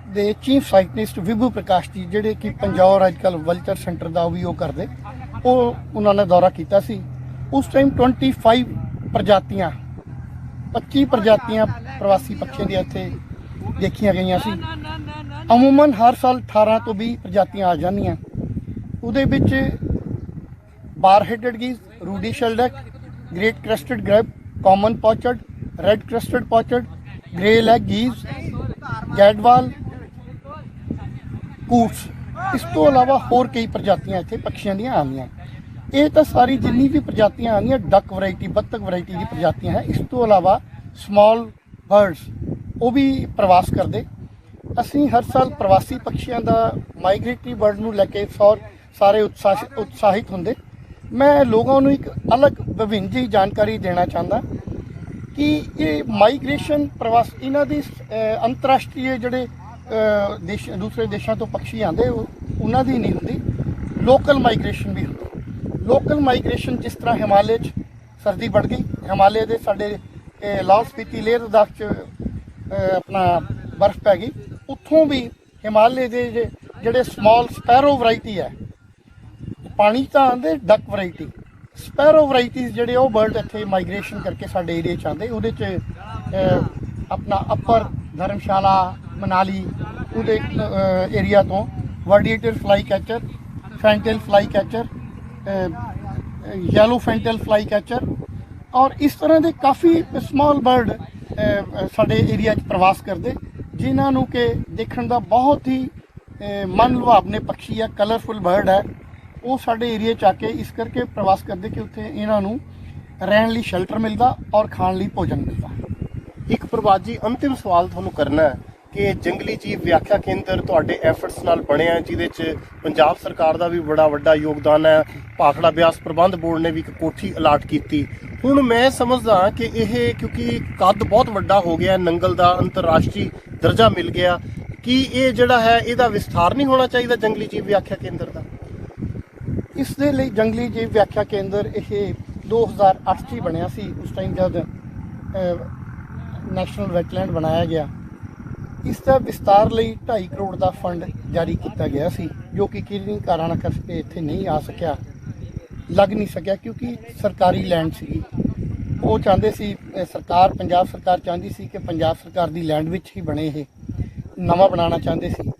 ਦੇ ਚੀਫ ਸਾਇੰਟਿਸਟ ਵਿਭੂ ਪ੍ਰਕਾਸ਼ ਜੀ, ਜਿਹੜੇ ਕਿ ਪੰਜੌਰ ਅੱਜਕੱਲ ਵਲਚਰ ਸੈਂਟਰ ਦਾ ਵੀ ਉਹ ਕਰਦੇ, ਉਹ ਉਹਨਾਂ ਨੇ ਦੌਰਾ ਕੀਤਾ ਸੀ। ਉਸ ਟਾਈਮ 25 ਪ੍ਰਜਾਤੀਆਂ 25 ਪ੍ਰਜਾਤੀਆਂ ਪ੍ਰਵਾਸੀ ਪੰਛੀਆਂ ਦੀਆਂ ਇੱਥੇ ਦੇਖੀਆਂ ਗਈਆਂ ਸੀ। ਅਮੂਮਨ ਹਰ ਸਾਲ 18 ਤੋਂ 20 ਪ੍ਰਜਾਤੀਆਂ ਆ ਜਾਂਦੀਆਂ। ਉਹਦੇ ਵਿੱਚ bar headed geese, ruddy shelduck, great crested grebe, common pochard, red crested pochard, greylag geese, gadwall, coots, ਇਸ ਤੋਂ ਇਲਾਵਾ ਹੋਰ ਕਈ ਪ੍ਰਜਾਤੀਆਂ ਇੱਥੇ ਪੰਛੀਆਂ ਦੀਆਂ ਆਉਂਦੀਆਂ। ਇਹ ਤਾਂ ਸਾਰੀ ਜਿੰਨੀ ਵੀ ਪ੍ਰਜਾਤੀਆਂ ਆਉਂਦੀਆਂ ਡਕ ਵੈਰਾਈਟੀ, ਬੱਤਖ ਵੈਰਾਈਟੀ ਦੀ ਪ੍ਰਜਾਤੀਆਂ ਹੈ। ਇਸ ਤੋਂ ਇਲਾਵਾ ਸਮਾਲ ਬਰਡਸ ਉਹ ਵੀ ਪ੍ਰਵਾਸ ਕਰਦੇ। ਅਸੀਂ ਹਰ ਸਾਲ ਪ੍ਰਵਾਸੀ ਪੰਛੀਆਂ ਦਾ ਮਾਈਗ੍ਰੇਟਰੀ ਬਰਡ ਨੂੰ ਲੈ ਕੇ ਸਾਰੇ ਉਤਸ਼ਾਹਿਤ ਹੁੰਦੇ। ਮੈਂ ਲੋਕਾਂ ਨੂੰ ਇੱਕ ਅਲੱਗ ਵਿਭਿੰਨ ਜਿਹੀ ਜਾਣਕਾਰੀ ਦੇਣਾ ਚਾਹੁੰਦਾ ਕਿ ਇਹ ਮਾਈਗ੍ਰੇਸ਼ਨ ਪ੍ਰਵਾਸ ਇਹਨਾਂ ਦੀ ਅੰਤਰਰਾਸ਼ਟਰੀ ਜਿਹੜੇ ਦੇਸ਼ ਦੂਸਰੇ ਦੇਸ਼ਾਂ ਤੋਂ ਪੰਛੀ ਆਉਂਦੇ ਉਹਨਾਂ ਦੀ ਨਹੀਂ ਹੁੰਦੀ, ਲੋਕਲ ਮਾਈਗ੍ਰੇਸ਼ਨ ਵੀ ਹੁੰਦੀ। ਲੋਕਲ ਮਾਈਗ੍ਰੇਸ਼ਨ ਜਿਸ ਤਰ੍ਹਾਂ ਹਿਮਾਲय 'ਚ ਸਰਦੀ ਵੱਧ ਗਈ, ਹਿਮਾਲय ਦੇ ਸਾਡੇ ਲਾਹੌਲ ਸਪੀਤੀ ਲੇਹ ਲਦਾਖ 'ਚ ਆਪਣਾ ਬਰਫ਼ ਪੈ ਗਈ, ਉੱਥੋਂ ਵੀ ਹਿਮਾਲय ਦੇ ਜਿਹੜੇ ਸਮਾਲ ਸਪੈਰੋ ਵੈਰਾਈਟੀ ਹੈ, ਪਾਣੀ ਤਾਂ ਆਉਂਦੇ ਡਕ ਵੈਰਾਈਟੀ, ਸਪੈਰੋ ਵੈਰਾਈਟੀਜ਼ ਜਿਹੜੇ ਉਹ ਬਰਡ ਇੱਥੇ ਮਾਈਗ੍ਰੇਸ਼ਨ ਕਰਕੇ ਸਾਡੇ ਏਰੀਏ 'ਚ ਆਉਂਦੇ। ਉਹਦੇ 'ਚ ਆਪਣਾ ਅਪਰ ਧਰਮਸ਼ਾਲਾ, ਮਨਾਲੀ ਉਹਦੇ ਏਰੀਆ ਤੋਂ verditer flycatcher, fantail flycatcher, yellow fantail flycatcher ਔਰ ਇਸ ਤਰ੍ਹਾਂ ਦੇ ਕਾਫੀ ਸਮਾਲ ਬਰਡ ਸਾਡੇ ਏਰੀਆ 'ਚ ਪ੍ਰਵਾਸ ਕਰਦੇ, ਜਿਨ੍ਹਾਂ ਨੂੰ ਕਿ ਦੇਖਣ ਦਾ ਬਹੁਤ ਹੀ ਮਨ ਲੁਭਾਵਨੇ ਪੰਛੀ ਹੈ, ਕਲਰਫੁਲ ਬਰਡ ਹੈ। ਉਹ ਸਾਡੇ ਏਰੀਏ 'ਚ ਆ ਕੇ ਇਸ ਕਰਕੇ ਪ੍ਰਵਾਸ ਕਰਦੇ ਕਿ ਉੱਥੇ ਇਹਨਾਂ ਨੂੰ ਰਹਿਣ ਲਈ ਸ਼ੈਲਟਰ ਮਿਲਦਾ ਔਰ ਖਾਣ ਲਈ ਭੋਜਨ ਮਿਲਦਾ। ਇੱਕ ਪ੍ਰਭਾਤ ਜੀ, ਅੰਤਿਮ ਸਵਾਲ ਤੁਹਾਨੂੰ ਕਰਨਾ ਹੈ ਕਿ ਜੰਗਲੀ ਜੀਵ ਵਿਆਖਿਆ ਕੇਂਦਰ ਤੁਹਾਡੇ ਐਫਰਟਸ ਨਾਲ ਬਣਿਆ, ਜਿਹਦੇ 'ਚ ਪੰਜਾਬ ਸਰਕਾਰ ਦਾ ਵੀ ਬੜਾ ਵੱਡਾ ਯੋਗਦਾਨ ਹੈ। ਭਾਖੜਾ ਬਿਆਸ ਪ੍ਰਬੰਧ ਬੋਰਡ ਨੇ ਵੀ ਇੱਕ ਕੋਠੀ ਅਲਾਟ ਕੀਤੀ। ਹੁਣ ਮੈਂ ਸਮਝਦਾ ਕਿ ਇਹ ਕਿਉਂਕਿ ਕੱਦ ਬਹੁਤ ਵੱਡਾ ਹੋ ਗਿਆ, ਨੰਗਲ ਦਾ ਅੰਤਰਰਾਸ਼ਟਰੀ ਦਰਜਾ ਮਿਲ ਗਿਆ, ਕਿ ਇਹ ਜਿਹੜਾ ਹੈ ਇਹਦਾ ਵਿਸਥਾਰ ਨਹੀਂ ਹੋਣਾ ਚਾਹੀਦਾ ਜੰਗਲੀ ਜੀਵ ਵਿਆਖਿਆ ਕੇਂਦਰ ਦਾ? ਇਸ ਦੇ ਲਈ ਜੰਗਲੀ ਜੀਵ ਵਿਆਖਿਆ ਕੇਂਦਰ ਇਹ 2008 'ਚ ਹੀ ਬਣਿਆ ਸੀ। ਉਸ ਟਾਈਮ ਜਦ ਨੈਸ਼ਨਲ ਵੈਟਲੈਂਡ ਬਣਾਇਆ ਗਿਆ, ਇਸ ਦਾ ਵਿਸਤਾਰ ਲਈ 2.5 ਕਰੋੜ ਦਾ ਫੰਡ ਜਾਰੀ ਕੀਤਾ ਗਿਆ ਸੀ, ਜੋ ਕਿ ਕਿੰਨੀ ਕਾਰਨ ਕਰਕੇ ਇੱਥੇ ਨਹੀਂ ਆ ਸਕਿਆ। ਲੱਗ ਨਹੀਂ ਸਕਿਆ ਕਿਉਂਕਿ ਸਰਕਾਰੀ ਲੈਂਡ ਸੀ। ਉਹ ਚਾਹੁੰਦੇ ਸੀ ਸਰਕਾਰ, ਪੰਜਾਬ ਸਰਕਾਰ ਚਾਹੁੰਦੀ ਸੀ ਕਿ ਪੰਜਾਬ ਸਰਕਾਰ ਦੀ ਲੈਂਡ ਵਿੱਚ ਹੀ ਬਣੇ, ਇਹ ਨਵਾਂ ਬਣਾਉਣਾ ਚਾਹੁੰਦੇ ਸੀ,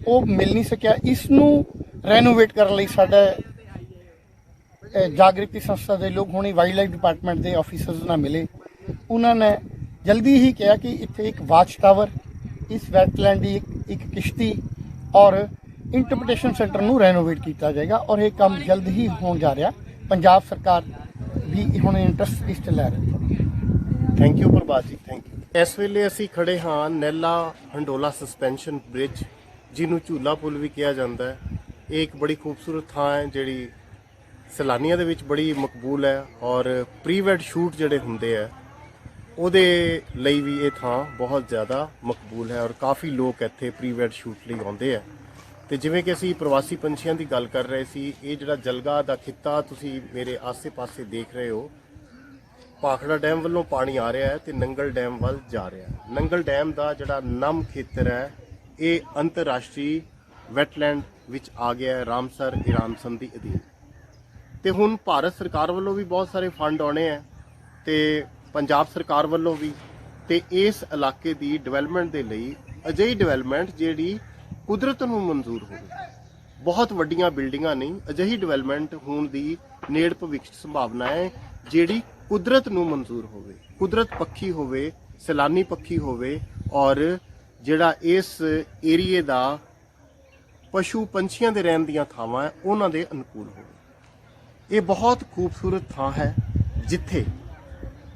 ਉਹ ਮਿਲ ਨਹੀਂ ਸਕਿਆ। ਇਸ ਨੂੰ ਰੈਨੋਵੇਟ ਕਰਨ ਲਈ ਸਾਡਾ ਜਾਗ੍ਰਿਤੀ ਸੰਸਥਾ ਦੇ ਲੋਕ ਹੁਣੇ ਵਾਈਲਡ ਲਾਈਫ ਡਿਪਾਰਟਮੈਂਟ ਦੇ ਆਫੀਸਰਸ ਨਾਲ ਮਿਲੇ। ਉਹਨਾਂ ਨੇ ਜਲਦੀ ਹੀ ਕਿਹਾ ਕਿ ਇੱਥੇ ਇੱਕ ਵਾਚ ਟਾਵਰ, ਇਸ ਵੈਟਲੈਂਡ ਦੀ ਇੱਕ ਕਿਸ਼ਤੀ ਔਰ ਇੰਟਰਪ੍ਰੀਟੇਸ਼ਨ ਸੈਂਟਰ ਨੂੰ ਰੈਨੋਵੇਟ ਕੀਤਾ ਜਾਏਗਾ ਔਰ ਇਹ ਕੰਮ ਜਲਦ ਹੀ ਹੋਣ ਜਾ ਰਿਹਾ। ਪੰਜਾਬ ਸਰਕਾਰ ਵੀ ਹੁਣ ਇੰਟਰਸਟ ਇਸ 'ਚ ਲੈ ਰਹੀ ਹੈ। ਥੈਂਕ ਯੂ ਪ੍ਰਭਾਤ ਜੀ, ਥੈਂਕ ਯੂ। ਇਸ ਵੇਲੇ ਅਸੀਂ ਖੜੇ ਹਾਂ ਨੈਲਾ ਹੰਡੋਲਾ ਸਸਪੈਂਸ਼ਨ ਬ੍ਰਿਜ, ਜਿਹਨੂੰ ਝੂਲਾ ਪੁਲ ਵੀ ਕਿਹਾ ਜਾਂਦਾ ਹੈ। ਇਹ ਇੱਕ ਬੜੀ ਖੂਬਸੂਰਤ ਥਾਂ ਹੈ ਜਿਹੜੀ ਸੈਲਾਨੀਆਂ ਦੇ ਵਿੱਚ ਬੜੀ ਮਕਬੂਲ ਹੈ ਔਰ ਪ੍ਰੀ ਵੈਡ ਸ਼ੂਟ ਜਿਹੜੇ ਹੁੰਦੇ ਆ ਉਹਦੇ ਲਈ ਵੀ ਇਹ ਥਾਂ ਬਹੁਤ ਜ਼ਿਆਦਾ ਮਕਬੂਲ ਹੈ ਔਰ ਕਾਫੀ ਲੋਕ ਇੱਥੇ ਪ੍ਰੀ ਵੈਡ ਸ਼ੂਟ ਲਈ ਆਉਂਦੇ ਆ। ਤੇ ਜਿਵੇਂ ਕਿ ਅਸੀਂ ਪ੍ਰਵਾਸੀ ਪੰਛੀਆਂ ਦੀ ਗੱਲ ਕਰ ਰਹੇ ਸੀ, ਇਹ ਜਿਹੜਾ ਜਲਗਾ ਦਾ ਖਿੱਤਾ ਤੁਸੀਂ ਮੇਰੇ ਆਸੇ-ਪਾਸੇ ਦੇਖ ਰਹੇ ਹੋ, ਭਾਖੜਾ ਡੈਮ ਵੱਲੋਂ ਪਾਣੀ ਆ ਰਿਹਾ ਹੈ ਤੇ ਨੰਗਲ ਡੈਮ ਵੱਲ ਜਾ ਰਿਹਾ ਹੈ। ਨੰਗਲ ਡੈਮ ਦਾ ਜਿਹੜਾ ਨਮ ਖੇਤਰ ਹੈ ਇਹ ਅੰਤਰਰਾਸ਼ਟਰੀ ਵੈਟਲੈਂਡ ਵਿੱਚ ਆ ਗਿਆ ਹੈ, ਰਾਮਸਰ ਈਰਾਨ ਸੰਧੀ ਅਧੀਨ। ਤੇ ਹੁਣ ਭਾਰਤ ਸਰਕਾਰ ਵੱਲੋਂ ਵੀ ਬਹੁਤ ਸਾਰੇ ਫੰਡ ਆਉਣੇ ਆ ਤੇ ਪੰਜਾਬ ਸਰਕਾਰ ਵੱਲੋਂ ਵੀ, ਤੇ ਇਸ ਇਲਾਕੇ ਦੀ ਡਿਵੈਲਪਮੈਂਟ ਦੇ ਲਈ ਅਜਿਹੀ ਡਿਵੈਲਪਮੈਂਟ ਜਿਹੜੀ ਕੁਦਰਤ ਨੂੰ ਮਨਜ਼ੂਰ ਹੋਵੇ, ਬਹੁਤ ਵੱਡੀਆਂ ਬਿਲਡਿੰਗਾਂ ਨਹੀਂ, ਅਜਿਹੀ ਡਿਵੈਲਪਮੈਂਟ ਹੋਣ ਦੀ ਨੇੜ ਭਵਿੱਖ 'ਚ ਸੰਭਾਵਨਾ ਹੈ ਜਿਹੜੀ ਕੁਦਰਤ ਨੂੰ ਮਨਜ਼ੂਰ ਹੋਵੇ, ਕੁਦਰਤ ਪੱਖੀ ਹੋਵੇ, ਸੈਲਾਨੀ ਪੱਖੀ ਹੋਵੇ ਔਰ ਜਿਹੜਾ ਇਸ ਏਰੀਏ ਦਾ ਪਸ਼ੂ ਪੰਛੀਆਂ ਦੇ ਰਹਿਣ ਦੀਆਂ ਥਾਵਾਂ ਹੈ ਉਹਨਾਂ ਦੇ ਅਨੁਕੂਲ ਹੋਵੇ। ਇਹ ਬਹੁਤ ਖੂਬਸੂਰਤ ਥਾਂ ਹੈ ਜਿੱਥੇ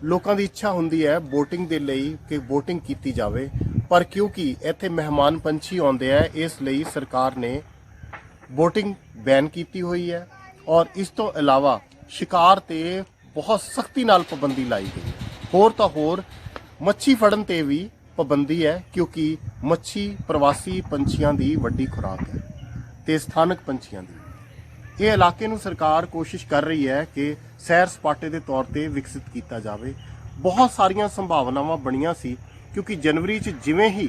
ਲੋਕਾਂ ਦੀ ਇੱਛਾ ਹੁੰਦੀ ਹੈ ਬੋਟਿੰਗ ਦੇ ਲਈ ਕਿ ਬੋਟਿੰਗ ਕੀਤੀ ਜਾਵੇ, ਪਰ ਕਿਉਂਕਿ ਇੱਥੇ ਮਹਿਮਾਨ ਪੰਛੀ ਆਉਂਦੇ ਆ ਇਸ ਲਈ ਸਰਕਾਰ ਨੇ ਬੋਟਿੰਗ ਬੈਨ ਕੀਤੀ ਹੋਈ ਹੈ ਔਰ ਇਸ ਤੋਂ ਇਲਾਵਾ ਸ਼ਿਕਾਰ ਤੇ ਬਹੁਤ ਸਖਤੀ ਨਾਲ ਪਾਬੰਦੀ ਲਾਈ ਗਈ ਹੈ। ਹੋਰ ਤਾਂ ਹੋਰ ਮੱਛੀ ਫੜਨ ਤੇ ਵੀ ਪਾਬੰਦੀ ਹੈ ਕਿਉਂਕਿ ਮੱਛੀ ਪ੍ਰਵਾਸੀ ਪੰਛੀਆਂ ਦੀ ਵੱਡੀ ਖੁਰਾਕ ਹੈ ਤੇ ਸਥਾਨਕ ਪੰਛੀਆਂ ਦੀ। ਇਹ ਇਲਾਕੇ ਨੂੰ ਸਰਕਾਰ ਕੋਸ਼ਿਸ਼ ਕਰ ਰਹੀ ਹੈ ਕਿ ਸੈਰ ਸਪਾਟੇ ਦੇ ਤੌਰ ਤੇ ਵਿਕਸਿਤ ਕੀਤਾ ਜਾਵੇ। ਬਹੁਤ ਸਾਰੀਆਂ ਸੰਭਾਵਨਾਵਾਂ ਬਣੀਆਂ ਸੀ ਕਿਉਂਕਿ ਜਨਵਰੀ 'ਚ ਜਿਵੇਂ ਹੀ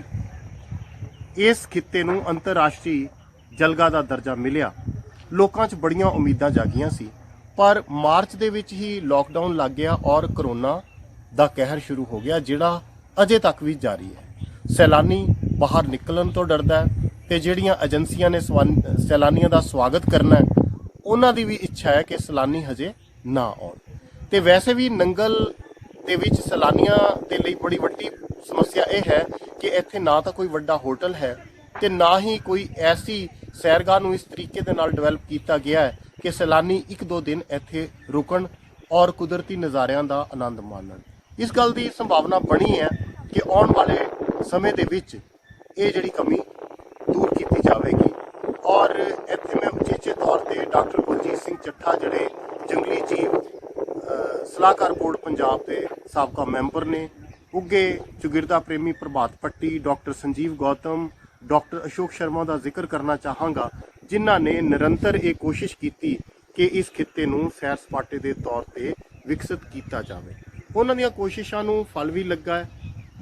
ਇਸ ਖਿੱਤੇ ਨੂੰ ਅੰਤਰਰਾਸ਼ਟਰੀ ਜਲਗਾ ਦਾ ਦਰਜਾ ਮਿਲਿਆ, ਲੋਕਾਂ 'ਚ ਬੜੀਆਂ ਉਮੀਦਾਂ ਜਾਗੀਆਂ ਸੀ, ਪਰ ਮਾਰਚ ਦੇ ਵਿੱਚ ਹੀ ਲੋਕਡਾਊਨ ਲੱਗ ਗਿਆ ਔਰ ਕਰੋਨਾ ਦਾ ਕਹਿਰ ਸ਼ੁਰੂ ਹੋ ਗਿਆ ਜਿਹੜਾ ਅਜੇ ਤੱਕ ਵੀ ਜਾਰੀ ਹੈ। ਸੈਲਾਨੀ ਬਾਹਰ ਨਿਕਲਣ ਤੋਂ ਡਰਦਾ ਹੈ ਤੇ ਜਿਹੜੀਆਂ ਏਜੰਸੀਆਂ ਨੇ ਸੈਲਾਨੀਆਂ ਦਾ ਸਵਾਗਤ ਕਰਨਾ ਹੈ ਉਹਨਾਂ ਦੀ ਵੀ ਇੱਛਾ ਹੈ ਕਿ ਸੈਲਾਨੀ ਹਜੇ ਨਾ ਆਉਣ। ਤੇ ਵੈਸੇ ਵੀ ਨੰਗਲ ਦੇ ਵਿੱਚ ਸੈਲਾਨੀਆਂ ਦੇ ਲਈ ਬੜੀ ਵੱਡੀ ਸਮੱਸਿਆ ਇਹ ਹੈ ਕਿ ਇੱਥੇ ਨਾ ਤਾਂ ਕੋਈ ਵੱਡਾ ਹੋਟਲ ਹੈ ਤੇ ਨਾ ਹੀ ਕੋਈ ਐਸੀ ਸੈਰਗਾਹ ਨੂੰ ਇਸ ਤਰੀਕੇ ਦੇ ਨਾਲ ਡਿਵੈਲਪ ਕੀਤਾ ਗਿਆ ਹੈ ਕਿ ਸੈਲਾਨੀ 1-2 ਦਿਨ ਇੱਥੇ ਰੁਕਣ ਔਰ ਕੁਦਰਤੀ ਨਜ਼ਾਰਿਆਂ ਦਾ ਆਨੰਦ ਮਾਣਨ। ਇਸ ਗੱਲ ਦੀ ਸੰਭਾਵਨਾ ਬਣੀ ਹੈ ਕਿ ਆਉਣ ਵਾਲੇ ਸਮੇਂ ਦੇ ਵਿੱਚ ਇਹ ਜਿਹੜੀ ਕਮੀ ਦੂਰ ਕੀਤੀ ਜਾਵੇਗੀ ਔਰ ਇੱਥੇ ਮੈਂ ਉਚੇਚੇ ਤੌਰ ਤੇ ਡਾਕਟਰ ਕੁਲਜੀਤ ਸਿੰਘ ਚੱਠਾ ਜਿਹੜੇ ਜੰਗਲੀ ਜੀਵ ਸਲਾਹਕਾਰ ਬੋਰਡ ਪੰਜਾਬ ਦੇ ਸਾਬਕਾ ਮੈਂਬਰ ਨੇ, ਉੱਗੇ ਚੁਗਿਰਦਾ ਪ੍ਰੇਮੀ ਪ੍ਰਭਾਤ ਪੱਟੀ, ਡਾਕਟਰ ਸੰਜੀਵ ਗੌਤਮ, ਡਾਕਟਰ ਅਸ਼ੋਕ ਸ਼ਰਮਾ ਦਾ ਜ਼ਿਕਰ ਕਰਨਾ ਚਾਹਾਂਗਾ ਜਿਨ੍ਹਾਂ ਨੇ ਨਿਰੰਤਰ ਇਹ ਕੋਸ਼ਿਸ਼ ਕੀਤੀ ਕਿ ਇਸ ਖਿੱਤੇ ਨੂੰ ਸੈਰ ਸਪਾਟੇ ਦੇ ਤੌਰ ਤੇ ਵਿਕਸਿਤ ਕੀਤਾ ਜਾਵੇ। ਉਹਨਾਂ ਦੀਆਂ ਕੋਸ਼ਿਸ਼ਾਂ ਨੂੰ ਫਲ ਵੀ ਲੱਗਾ ਹੈ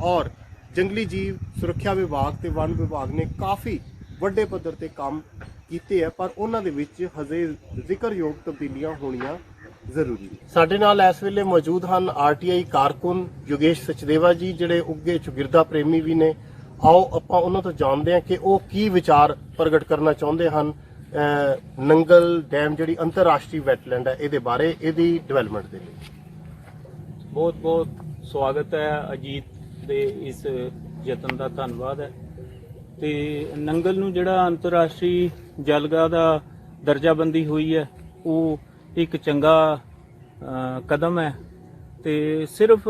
ਔਰ ਜੰਗਲੀ ਜੀਵ ਸੁਰੱਖਿਆ ਵਿਭਾਗ ਤੇ ਵਨ ਵਿਭਾਗ ਨੇ ਕਾਫੀ ਵੱਡੇ ਪੱਧਰ ਤੇ ਕੰਮ ਕੀਤੇ ਹੈ, ਪਰ ਉਹਨਾਂ ਦੇ ਵਿੱਚ ਹਜੇ ਜ਼ਿਕਰਯੋਗ ਤਬਦੀਲੀਆਂ ਹੋਣੀਆਂ ਜ਼ਰੂਰੀ ਹੈ। ਸਾਡੇ ਨਾਲ ਇਸ ਵੇਲੇ ਮੌਜੂਦ ਹਨ ਆਰਟੀਆਈ ਕਾਰਕੁਨ ਯੋਗੇਸ਼ ਸਚਦੇਵਾ ਜੀ ਜਿਹੜੇ ਉੱਗੇ ਚੁਗਿਰਦਾ ਪ੍ਰੇਮੀ ਵੀ ਨੇ। ਆਓ ਆਪਾਂ ਉਹਨਾਂ ਤੋਂ ਜਾਣਦੇ ਹਾਂ ਕਿ ਉਹ ਕੀ ਵਿਚਾਰ ਪ੍ਰਗਟ ਕਰਨਾ ਚਾਹੁੰਦੇ ਹਨ ਨੰਗਲ ਡੈਮ ਜਿਹੜੀ ਅੰਤਰਰਾਸ਼ਟਰੀ ਵੈਟਲੈਂਡ ਹੈ ਇਹਦੇ ਬਾਰੇ, ਇਹਦੀ ਡਿਵੈਲਪਮੈਂਟ ਦੇ ਲਈ। ਬਹੁਤ ਬਹੁਤ ਸਵਾਗਤ ਹੈ ਅਜੀਤ ਦੇ ਇਸ ਯਤਨ ਦਾ, ਧੰਨਵਾਦ ਹੈ। ਤੇ ਨੰਗਲ ਨੂੰ ਜਿਹੜਾ ਅੰਤਰਰਾਸ਼ਟਰੀ ਜਲਗਾ ਦਾ ਦਰਜਾਬੰਦੀ ਹੋਈ ਹੈ ਉਹ ਇੱਕ ਚੰਗਾ ਕਦਮ ਹੈ ਤੇ ਸਿਰਫ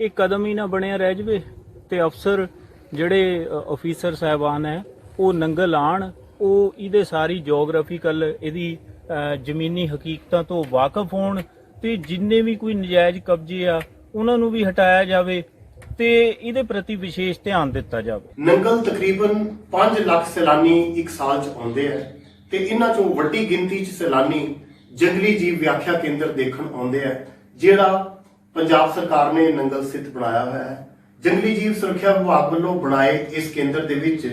ਇਹ ਕਦਮ ਹੀ ਨਾ ਬਣਿਆ ਰਹਿ ਜਵੇ ਤੇ ਅਫਸਰ ਜਿਹੜੇ ਅਫੀਸਰ ਸਾਹਿਬਾਨ ਹੈ ਉਹ ਨੰਗਲ ਆਣ, ਉਹ ਇਹਦੇ ਸਾਰੀ ਜਿਓਗ੍ਰਾਫੀਕਲ ਇਹਦੀ ਜ਼ਮੀਨੀ ਹਕੀਕਤਾਂ ਤੋਂ ਵਾਕਿਫ ਹੋਣ ਤੇ ਜਿੰਨੇ ਵੀ ਕੋਈ ਨਜਾਇਜ਼ ਕਬਜ਼ੇ ਆ ਉਹਨਾਂ ਨੂੰ ਵੀ ਹਟਾਇਆ ਜਾਵੇ ਤੇ ਇਹਦੇ ਪ੍ਰਤੀ ਵਿਸ਼ੇਸ਼ ਧਿਆਨ ਦਿੱਤਾ ਜਾਵੇ। ਨੰਗਲ ਤਕਰੀਬਨ 5 ਲੱਖ ਸੈਲਾਨੀ ਇੱਕ ਸਾਲ 'ਚ ਆਉਂਦੇ ਆ ਤੇ ਇਹਨਾਂ 'ਚੋਂ ਵੱਡੀ ਗਿਣਤੀ 'ਚ ਸੈਲਾਨੀ ਜੰਗਲੀ ਜੀਵ ਵਿਆਖਿਆ ਕੇਂਦਰ ਦੇਖਣ ਆਉਂਦੇ ਆ ਜਿਹੜਾ ਪੰਜਾਬ ਸਰਕਾਰ ਨੇ ਨੰਗਲ ਸਥਿਤ ਬਣਾਇਆ ਹੋਇਆ ਹੈ। ਜੰਗਲੀ ਜੀਵ ਸੁਰੱਖਿਆ ਵਿਭਾਗ ਵੱਲੋਂ ਬਣਾਏ ਇਸ ਕੇਂਦਰ ਦੇ ਵਿੱਚ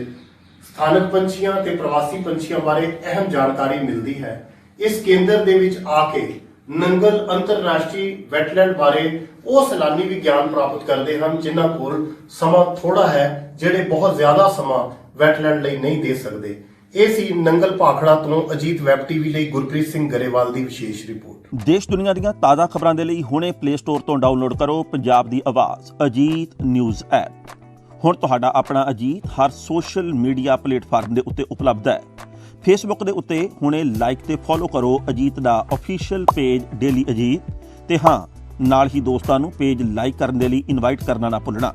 ਸਥਾਨਕ ਪੰਛੀਆਂ ਤੇ ਪ੍ਰਵਾਸੀ ਪੰਛੀਆਂ ਬਾਰੇ ਅਹਿਮ ਜਾਣਕਾਰੀ ਮਿਲਦੀ ਹੈ। ਇਸ ਕੇਂਦਰ ਦੇ ਵਿੱਚ ਆ ਕੇ ਨੰਗਲ ਅੰਤਰਰਾਸ਼ਟਰੀ ਵੈਟਲੈਂਡ ਬਾਰੇ ਉਹ ਸੈਲਾਨੀ ਵੀ ਗਿਆਨ ਪ੍ਰਾਪਤ ਕਰਦੇ ਹਨ ਜਿਨ੍ਹਾਂ ਕੋਲ ਸਮਾਂ ਥੋੜਾ ਹੈ, ਜਿਹੜੇ ਬਹੁਤ ਜ਼ਿਆਦਾ ਸਮਾਂ ਵੈਟਲੈਂਡ ਲਈ ਨਹੀਂ ਦੇ ਸਕਦੇ। ਇਹ ਸੀ ਨੰਗਲ ਭਾਖੜਾ ਤੋਂ ਅਜੀਤ ਵੈਬ ਟੀਵੀ ਲਈ ਗੁਰਪ੍ਰੀਤ ਸਿੰਘ ਗਰੇਵਾਲ ਦੀ ਵਿਸ਼ੇਸ਼ ਰਿਪੋਰਟ। ਦੇਸ਼ ਦੁਨੀਆ ਦੀਆਂ ਤਾਜ਼ਾ ਖਬਰਾਂ ਦੇ ਲਈ ਹੁਣੇ ਪਲੇ ਸਟੋਰ ਤੋਂ ਡਾਊਨਲੋਡ ਕਰੋ ਪੰਜਾਬ ਦੀ ਆਵਾਜ਼ ਅਜੀਤ ਨਿਊਜ਼ ਐਪ। ਹੁਣ ਤੁਹਾਡਾ ਆਪਣਾ ਅਜੀਤ ਹਰ ਸੋਸ਼ਲ ਮੀਡੀਆ ਪਲੇਟਫਾਰਮ ਦੇ ਉੱਤੇ ਉਪਲਬਧ ਹੈ। ਫੇਸਬੁੱਕ ਦੇ ਉੱਤੇ ਹੁਣੇ ਲਾਈਕ ਤੇ ਫੋਲੋ ਕਰੋ ਅਜੀਤ ਦਾ ਅਫੀਸ਼ੀਅਲ ਪੇਜ ਡੇਲੀ ਅਜੀਤ, ਤੇ ਹਾਂ ਨਾਲ ਹੀ ਦੋਸਤਾਂ ਨੂੰ ਪੇਜ ਲਾਈਕ ਕਰਨ ਦੇ ਲਈ ਇਨਵਾਈਟ ਕਰਨਾ ਨਾ ਭੁੱਲਣਾ।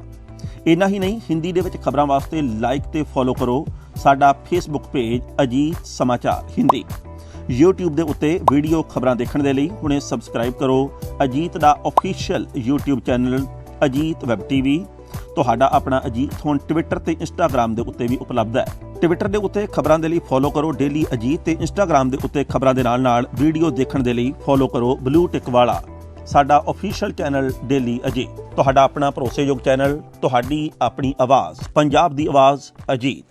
ਇੰਨਾ ਹੀ ਨਹੀਂ, ਹਿੰਦੀ ਦੇ ਵਿੱਚ ਖਬਰਾਂ ਵਾਸਤੇ ਲਾਈਕ ਤੇ ਫੋਲੋ ਕਰੋ ਸਾਡਾ ਫੇਸਬੁੱਕ ਪੇਜ ਅਜੀਤ ਸਮਾਚਾਰ ਹਿੰਦੀ। YouTube ਦੇ ਉੱਤੇ ਵੀਡੀਓ ਖਬਰਾਂ ਦੇਖਣ ਦੇ ਲਈ ਹੁਣੇ ਸਬਸਕ੍ਰਾਈਬ ਕਰੋ ਅਜੀਤ ਦਾ official YouTube channel Ajit web TV. ਤੁਹਾਡਾ ਆਪਣਾ ਅਜੀਤ ਹੁਣ ਟਵਿੱਟਰ ਤੇ ਇੰਸਟਾਗ੍ਰਾਮ ਦੇ ਉੱਤੇ ਵੀ ਉਪਲਬਧ ਹੈ। ਟਵਿੱਟਰ ਦੇ ਉੱਤੇ ਖਬਰਾਂ ਦੇ ਲਈ ਫੋਲੋ ਕਰੋ ਡੇਲੀ ਅਜੀਤ, ਤੇ ਇੰਸਟਾਗ੍ਰਾਮ ਦੇ ਉੱਤੇ ਖਬਰਾਂ ਦੇ ਨਾਲ ਵੀਡੀਓ ਦੇਖਣ ਦੇ ਲਈ ਫੋਲੋ ਕਰੋ ਬਲੂ ਟਿਕ ਵਾਲਾ ਸਾਡਾ ਅਫੀਸ਼ੀਅਲ ਚੈਨਲ ਡੇਲੀ ਅਜੀਤ। ਤੁਹਾਡਾ ਆਪਣਾ ਭਰੋਸੇਯੋਗ ਚੈਨਲ, ਤੁਹਾਡੀ ਆਪਣੀ ਆਵਾਜ਼, ਪੰਜਾਬ ਦੀ ਆਵਾਜ਼ ਅਜੀਤ।